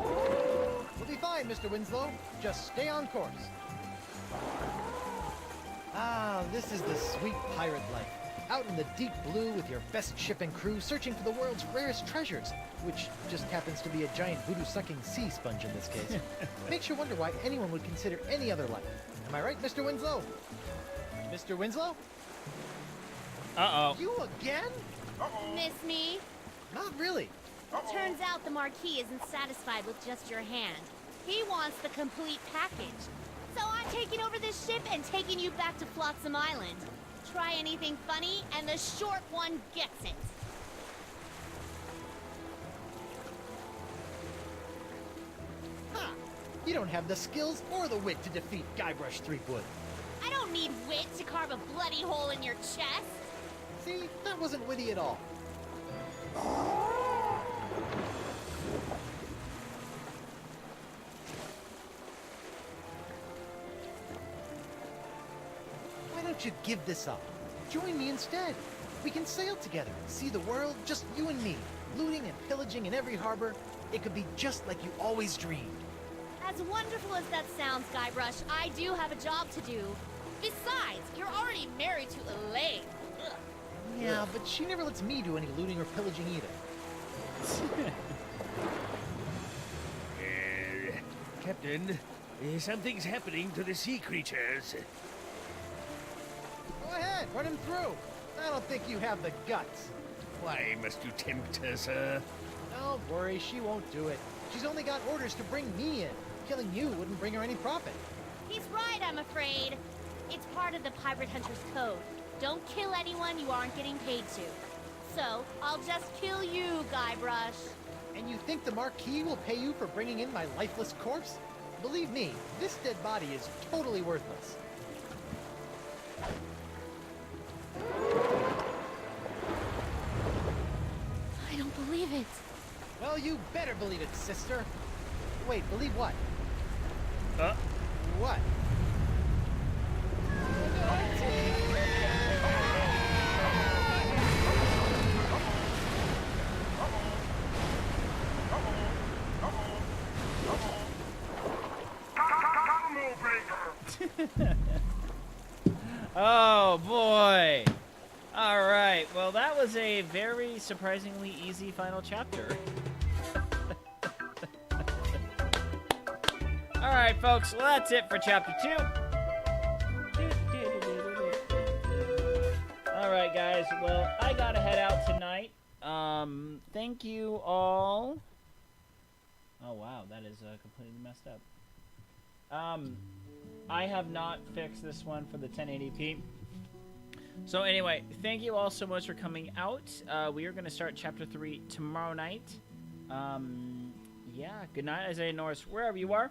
We'll be fine, Mr. Winslow. Just stay on course. Ah, this is the sweet pirate life. Out in the deep blue with your best ship and crew searching for the world's rarest treasures, which just happens to be a giant voodoo-sucking sea sponge in this case. Makes you wonder why anyone would consider any other life. Am I right, Mr. Winslow? Mr. Winslow? Uh-oh. You again? Miss me? Not really. Turns out the Marquis isn't satisfied with just your hand. He wants the complete package. So I'm taking over this ship and taking you back to Flotsam Island. Try anything funny, and the short one gets it. Ha! You don't have the skills or the wit to defeat Guybrush Threepwood. I don't need wit to carve a bloody hole in your chest. See, that wasn't witty at all. Why don't you give this up? Join me instead. We can sail together, see the world, just you and me, looting and pillaging in every harbor. It could be just like you always dreamed. As wonderful as that sounds, Guybrush, I do have a job to do. Besides, you're already married to Elaine. Ugh. Yeah, but she never lets me do any looting or pillaging either. Captain, something's happening to the sea creatures. Go ahead, run him through. I don't think you have the guts. Why must you tempt her, sir? Don't worry, she won't do it. She's only got orders to bring me in. Killing you wouldn't bring her any profit. He's right, I'm afraid. It's part of the Pirate Hunter's Code. Don't kill anyone you aren't getting paid to. So, I'll just kill you, Guybrush. And you think the Marquis will pay you for bringing in my lifeless corpse? Believe me, this dead body is totally worthless. I don't believe it. Well, you better believe it, sister. Wait, believe what? What? Oh boy! Alright, well that was a very surprisingly easy final chapter. Alright folks, well that's it for chapter 2. Alright guys, well I gotta head out tonight. Thank you all. Oh wow, that is completely messed up. I have not fixed this one for the 1080p. So anyway, thank you all so much for coming out. We are going to start Chapter 3 tomorrow night. Yeah, good night, Isaiah Norris, wherever you are.